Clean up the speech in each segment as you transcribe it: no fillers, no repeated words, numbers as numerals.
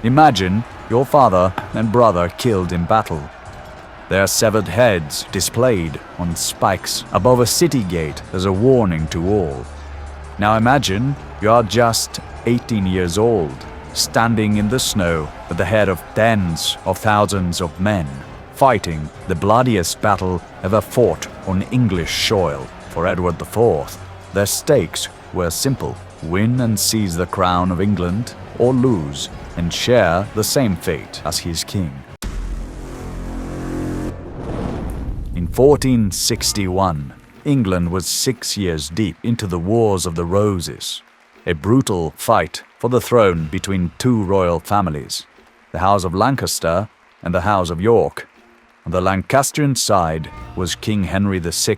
Imagine your father and brother killed in battle. Their severed heads displayed on spikes above a city gate as a warning to all. Now imagine you are just 18 years old, standing in the snow at the head of tens of thousands of men, fighting the bloodiest battle ever fought on English soil for Edward IV. Their stakes were simple: win and seize the crown of England, or lose and share the same fate as his king. In 1461, England was 6 years deep into the Wars of the Roses, a brutal fight for the throne between two royal families, the House of Lancaster and the House of York. On the Lancastrian side was King Henry VI.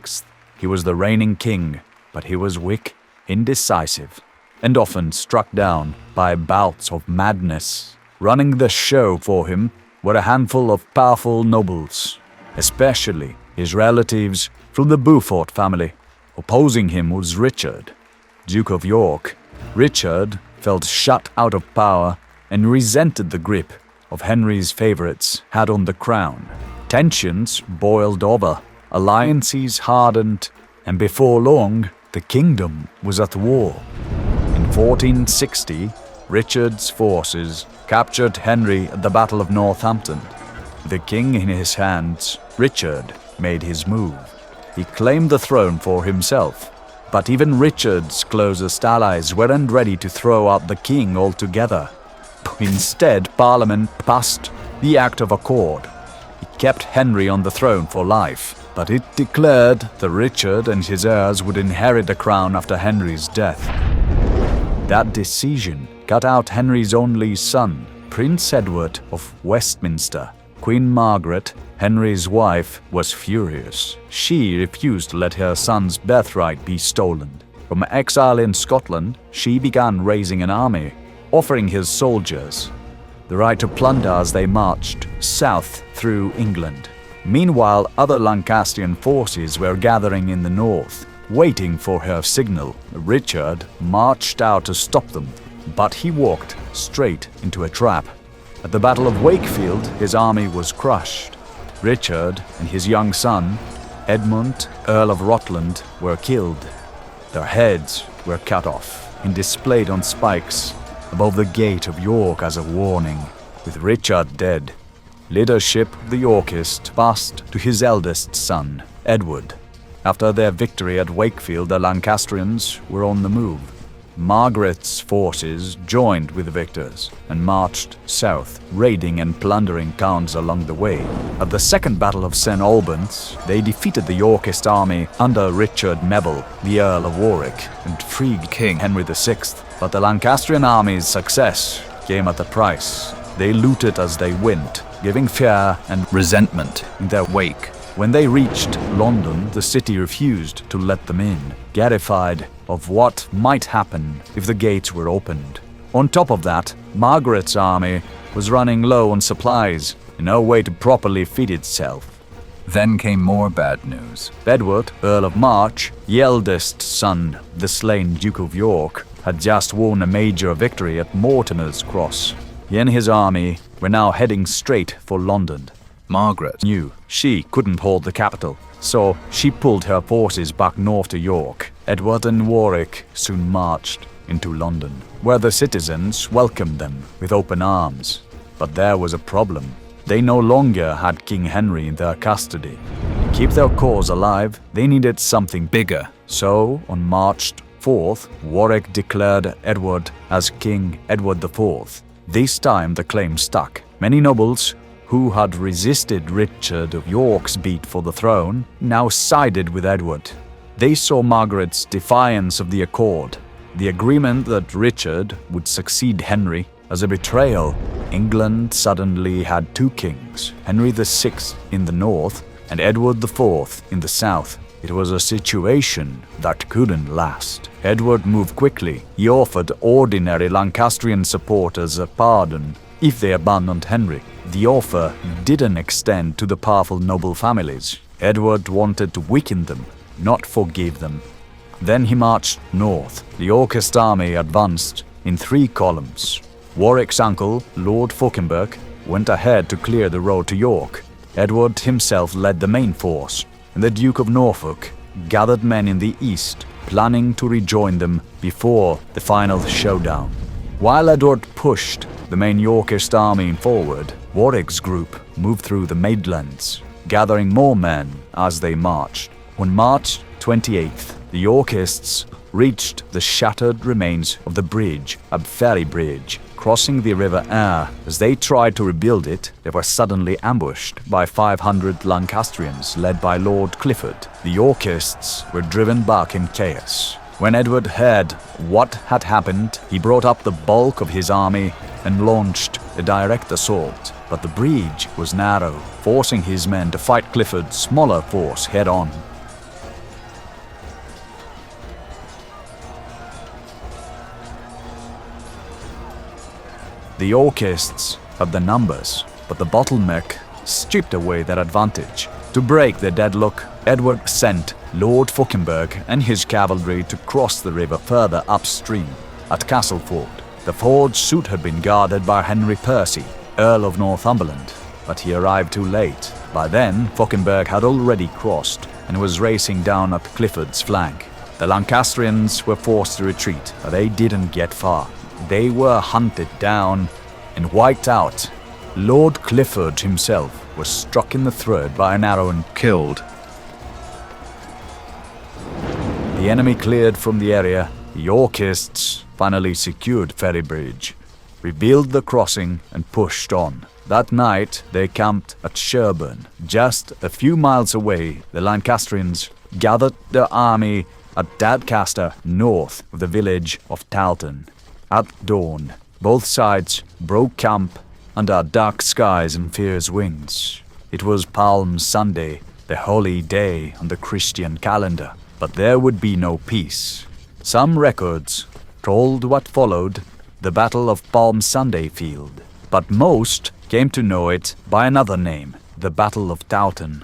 He was the reigning king, but he was weak, indecisive, and often struck down by bouts of madness. Running the show for him were a handful of powerful nobles, especially his relatives from the Beaufort family. Opposing him was Richard, Duke of York. Richard felt shut out of power and resented the grip of Henry's favorites had on the crown. Tensions boiled over, alliances hardened, and before long, the kingdom was at war. In 1460, Richard's forces captured Henry at the Battle of Northampton. With the king in his hands, Richard made his move. He claimed the throne for himself, but even Richard's closest allies weren't ready to throw out the king altogether. Instead, Parliament passed the Act of Accord. It kept Henry on the throne for life, but it declared that Richard and his heirs would inherit the crown after Henry's death. That decision cut out Henry's only son, Prince Edward of Westminster. Queen Margaret, Henry's wife, was furious. She refused to let her son's birthright be stolen. From exile in Scotland, she began raising an army, offering his soldiers the right to plunder as they marched south through England. Meanwhile, other Lancastrian forces were gathering in the north, waiting for her signal. Richard marched out to stop them, but he walked straight into a trap. At the Battle of Wakefield, his army was crushed. Richard and his young son, Edmund, Earl of Rutland, were killed. Their heads were cut off and displayed on spikes above the gate of York as a warning. With Richard dead, leadership of the Yorkists passed to his eldest son, Edward. After their victory at Wakefield, the Lancastrians were on the move. Margaret's forces joined with the victors and marched south, raiding and plundering towns along the way. At the Second Battle of St. Albans, they defeated the Yorkist army under Richard Mebble, the Earl of Warwick, and freed King Henry VI. But the Lancastrian army's success came at a price. They looted as they went, giving fear and resentment in their wake. When they reached London, the city refused to let them in, terrified of what might happen if the gates were opened. On top of that, Margaret's army was running low on supplies and no way to properly feed itself. Then came more bad news. Edward, Earl of March, the eldest son, the slain Duke of York, had just won a major victory at Mortimer's Cross. He and his army were now heading straight for London. Margaret knew she couldn't hold the capital, so she pulled her forces back north to York. Edward and Warwick soon marched into London, where the citizens welcomed them with open arms. But there was a problem. They no longer had King Henry in their custody. To keep their cause alive, they needed something bigger. So, on March 4th, Warwick declared Edward as King Edward IV. This time the claim stuck. Many nobles who had resisted Richard of York's bid for the throne now sided with Edward. They saw Margaret's defiance of the accord, the agreement that Richard would succeed Henry, as a betrayal. England suddenly had two kings, Henry VI in the north and Edward IV in the south. It was a situation that couldn't last. Edward moved quickly. He offered ordinary Lancastrian supporters a pardon if they abandoned Henry. The offer didn't extend to the powerful noble families. Edward wanted to weaken them, not forgive them. Then he marched north. The Yorkist army advanced in 3 columns. Warwick's uncle, Lord Fauconberg, went ahead to clear the road to York. Edward himself led the main force, and the Duke of Norfolk gathered men in the east, planning to rejoin them before the final showdown. While Edward pushed the main Yorkist army forward, Warwick's group moved through the Midlands, gathering more men as they marched. On March 28th, the Yorkists reached the shattered remains of the bridge, a ferry bridge, crossing the River Aire. As they tried to rebuild it, they were suddenly ambushed by 500 Lancastrians led by Lord Clifford. The Yorkists were driven back in chaos. When Edward heard what had happened, he brought up the bulk of his army and launched a direct assault. But the bridge was narrow, forcing his men to fight Clifford's smaller force head-on. The Yorkists had the numbers, but the bottleneck stripped away their advantage. To break the deadlock, Edward sent Lord Fauconberg and his cavalry to cross the river further upstream. At Castleford, the ford suit had been guarded by Henry Percy, Earl of Northumberland, but he arrived too late. By then, Fauconberg had already crossed and was racing down up Clifford's flank. The Lancastrians were forced to retreat, but they didn't get far. They were hunted down and wiped out. Lord Clifford himself was struck in the throat by an arrow and Killed. the enemy cleared from the area. The Yorkists finally secured Ferrybridge, rebuilt the crossing and pushed on. That night they camped at Sherburn. Just a few miles away, the Lancastrians gathered their army at Dadcaster, north of the village of Towton. At dawn, both sides broke camp under dark skies and fierce winds. It was Palm Sunday, the holy day on the Christian calendar, but there would be no peace. Some records told what followed the Battle of Palm Sunday Field, but most came to know it by another name, the Battle of Towton.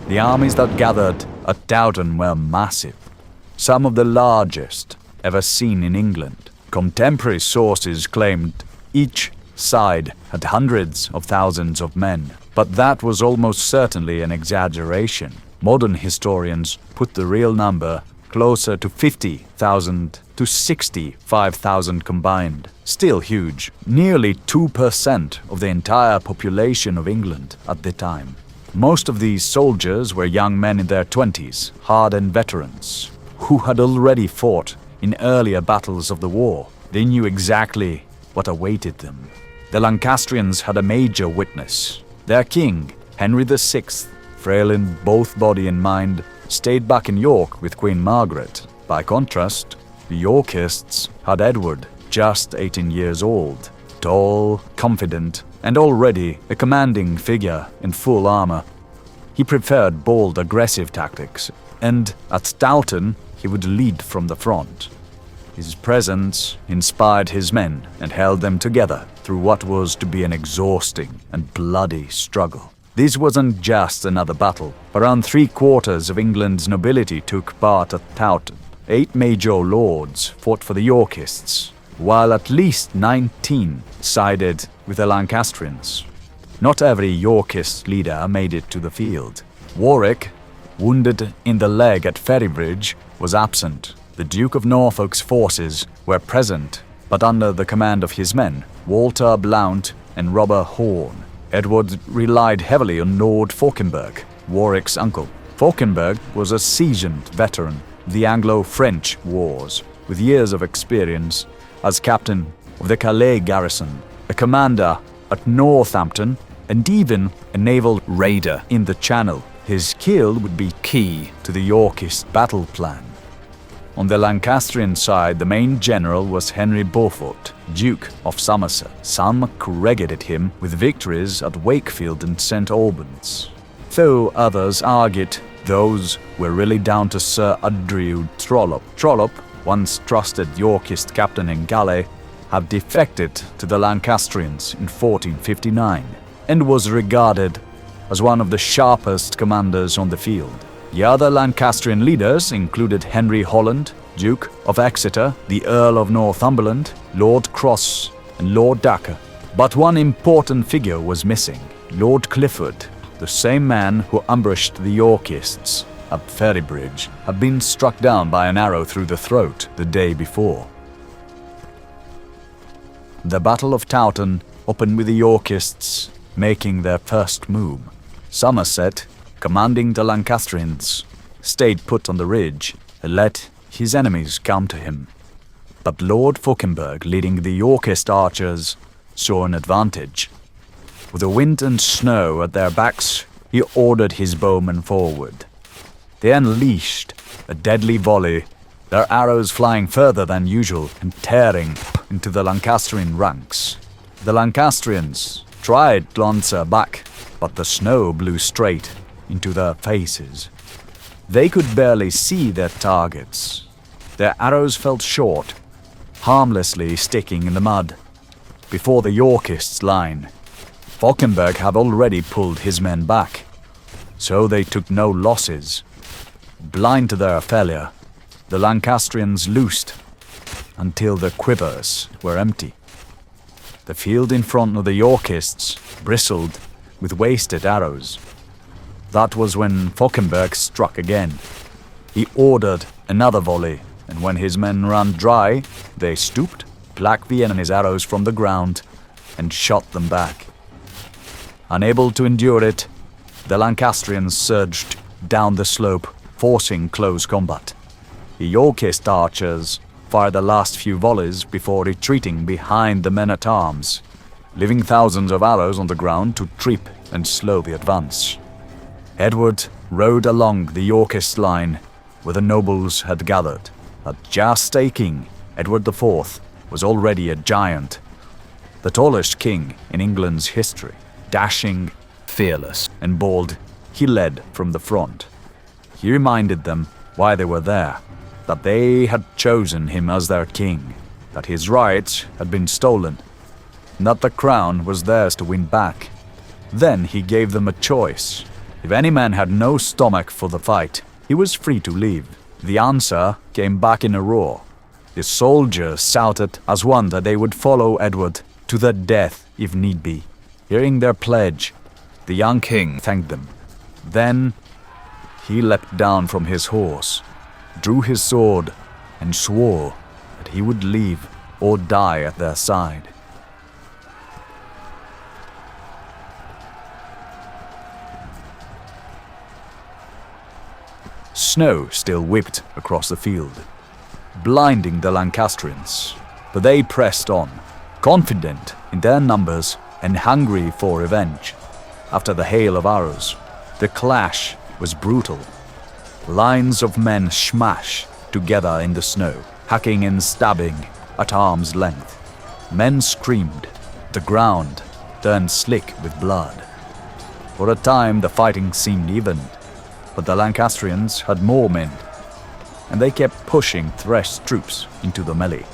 The armies that gathered at Towton were massive, some of the largest ever seen in England. Contemporary sources claimed each side had hundreds of thousands of men, but that was almost certainly an exaggeration. Modern historians put the real number closer to 50,000 to 65,000 combined. Still huge, nearly 2% of the entire population of England at the time. Most of these soldiers were young men in their 20s, hardened veterans, who had already fought in earlier battles of the war. They knew exactly what awaited them. The Lancastrians had a major witness. Their king, Henry VI, frail in both body and mind, stayed back in York with Queen Margaret. By contrast, the Yorkists had Edward, just 18 years old, tall, confident, and already a commanding figure in full armor. He preferred bold, aggressive tactics, and at Towton he would lead from the front. His presence inspired his men and held them together through what was to be an exhausting and bloody struggle. This wasn't just another battle. Around 3/4 of England's nobility took part at Towton. 8 major lords fought for the Yorkists, while at least 19 sided with the Lancastrians. Not every Yorkist leader made it to the field. Warwick, wounded in the leg at Ferrybridge, was absent. The Duke of Norfolk's forces were present, but under the command of his men, Walter Blount and Robert Horne. Edward relied heavily on Lord Fauconberg, Warwick's uncle. Fauconberg was a seasoned veteran of the Anglo-French wars, with years of experience as captain of the Calais garrison, a commander at Northampton, and even a naval raider in the Channel. His skill would be key to the Yorkist battle plan. On the Lancastrian side, the main general was Henry Beaufort, Duke of Somerset. Some credited him with victories at Wakefield and St. Albans, though others argued those were really down to Sir Andrew Trollope. Trollope, once trusted Yorkist captain in Calais, had defected to the Lancastrians in 1459 and was regarded as one of the sharpest commanders on the field. The other Lancastrian leaders included Henry Holland, Duke of Exeter, the Earl of Northumberland, Lord Cross, and Lord Dacre. But one important figure was missing. Lord Clifford, the same man who ambushed the Yorkists at Ferrybridge, had been struck down by an arrow through the throat the day before. The Battle of Towton opened with the Yorkists making their first move. Somerset, commanding the Lancastrians, stayed put on the ridge and let his enemies come to him. But Lord Fauconberg, leading the Yorkist archers, saw an advantage. With the wind and snow at their backs, he ordered his bowmen forward. They unleashed a deadly volley, their arrows flying further than usual and tearing into the Lancastrian ranks. The Lancastrians tried to answer back, but the snow blew straight into their faces. They could barely see their targets. Their arrows fell short, harmlessly sticking in the mud. Before the Yorkists' line, Fauconberg had already pulled his men back, so they took no losses. Blind to their failure, the Lancastrians loosed until their quivers were empty. The field in front of the Yorkists bristled with wasted arrows. That was when Fauconberg struck again. He ordered another volley, and when his men ran dry, they stooped, plucked the enemy's arrows from the ground, and shot them back. Unable to endure it, the Lancastrians surged down the slope, forcing close combat. The Yorkist archers fired the last few volleys before retreating behind the men-at-arms, leaving thousands of arrows on the ground to trip and slow the advance. Edward rode along the Yorkist line where the nobles had gathered. At just a king, Edward IV was already a giant, the tallest king in England's history. Dashing, fearless, and bold, he led from the front. He reminded them why they were there, that they had chosen him as their king, that his rights had been stolen, and that the crown was theirs to win back. Then he gave them a choice. If any man had no stomach for the fight, he was free to leave. The answer came back in a roar. The soldiers shouted as one that they would follow Edward to their death if need be. Hearing their pledge, the young king thanked them. Then he leapt down from his horse, drew his sword, and swore that he would leave or die at their side. Snow still whipped across the field, blinding the Lancastrians, but they pressed on, confident in their numbers and hungry for revenge. After the hail of arrows, the clash was brutal. Lines of men smashed together in the snow, hacking and stabbing at arm's length. Men screamed. The ground turned slick with blood. For a time the fighting seemed even, but the Lancastrians had more men, and they kept pushing fresh troops into the melee.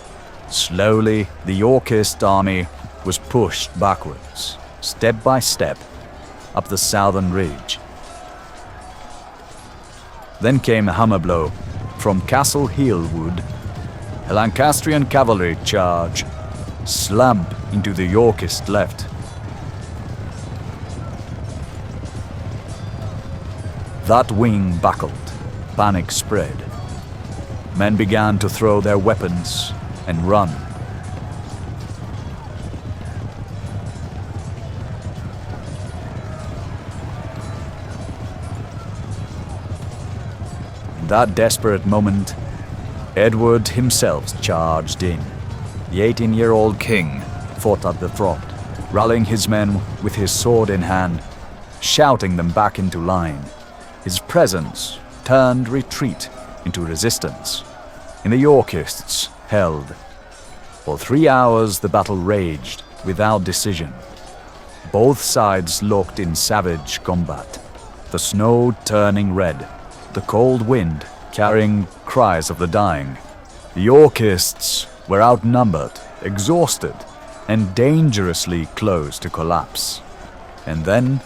Slowly, the Yorkist army was pushed backwards, step by step, up the southern ridge. Then came a hammer blow from Castle Hillwood. A Lancastrian cavalry charge slammed into the Yorkist left. That wing buckled, panic spread. Men began to throw their weapons and run. In that desperate moment, Edward himself charged in. The 18-year-old king fought at the front, rallying his men with his sword in hand, shouting them back into line. His presence turned retreat into resistance, and the Yorkists held. For 3 hours the battle raged without decision. Both sides locked in savage combat, the snow turning red, the cold wind carrying cries of the dying. The Yorkists were outnumbered, exhausted, and dangerously close to collapse. And then,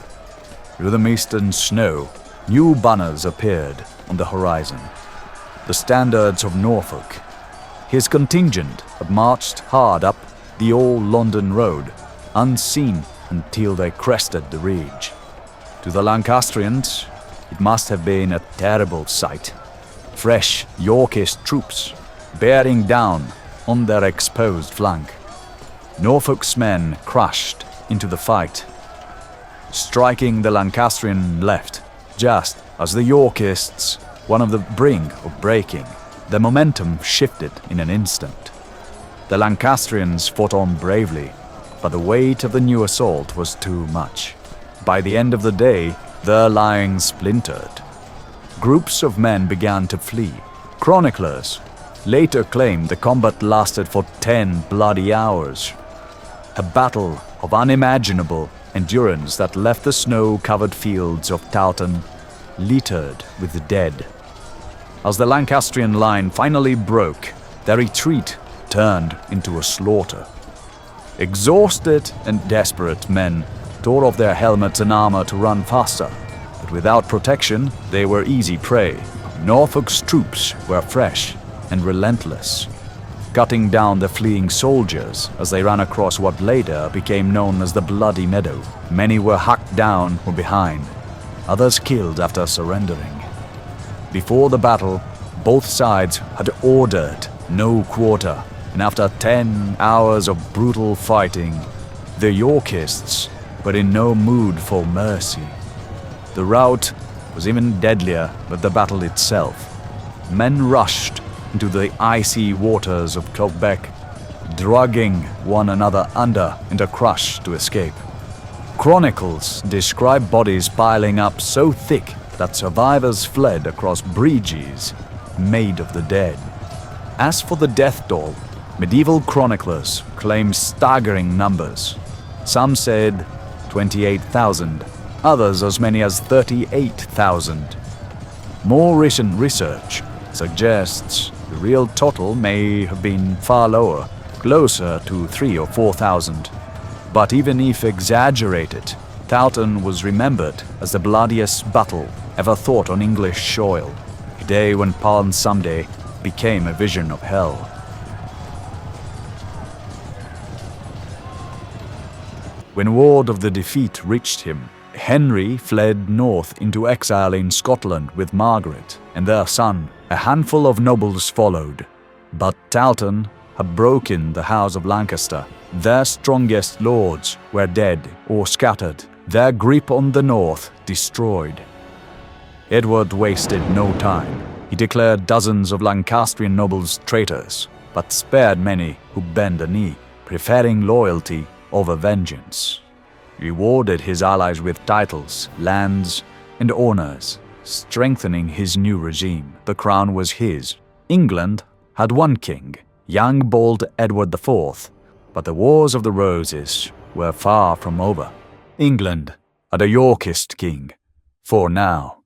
through the mist and snow, new banners appeared on the horizon. The standards of Norfolk. His contingent had marched hard up the old London road, unseen until they crested the ridge. To the Lancastrians, it must have been a terrible sight. Fresh Yorkist troops bearing down on their exposed flank. Norfolk's men crushed into the fight, striking the Lancastrian left, just as the Yorkists were on the brink of breaking. The momentum shifted in an instant. The Lancastrians fought on bravely, but the weight of the new assault was too much. By the end of the day, their line splintered. Groups of men began to flee. Chroniclers later claimed the combat lasted for 10 bloody hours. A battle of unimaginable endurance that left the snow-covered fields of Towton littered with the dead. As the Lancastrian line finally broke, their retreat turned into a slaughter. Exhausted and desperate men tore off their helmets and armor to run faster, but without protection, they were easy prey. Norfolk's troops were fresh and relentless, cutting down the fleeing soldiers as they ran across what later became known as the Bloody Meadow. Many were hacked down or behind, others killed after surrendering. Before the battle, both sides had ordered no quarter, and after 10 hours of brutal fighting, the Yorkists were in no mood for mercy. The rout was even deadlier than the battle itself. Men rushed into the icy waters of Quebec, dragging one another under in a crush to escape. Chronicles describe bodies piling up so thick that survivors fled across bridges made of the dead. As for the death toll, medieval chroniclers claim staggering numbers. Some said 28,000, others as many as 38,000. More recent research suggests the real total may have been far lower, closer to 3,000 or 4,000. But even if exaggerated, Towton was remembered as the bloodiest battle ever fought on English soil, a day when Palm Sunday became a vision of hell. When word of the defeat reached him, Henry fled north into exile in Scotland with Margaret and their son. A handful of nobles followed, but Towton had broken the House of Lancaster. Their strongest lords were dead or scattered, their grip on the north destroyed. Edward wasted no time. He declared dozens of Lancastrian nobles traitors, but spared many who bent the knee, preferring loyalty over vengeance. He rewarded his allies with titles, lands, and honors, strengthening his new regime. The crown was his. England had one king, young bold Edward IV, but the Wars of the Roses were far from over. England had a Yorkist king, for now.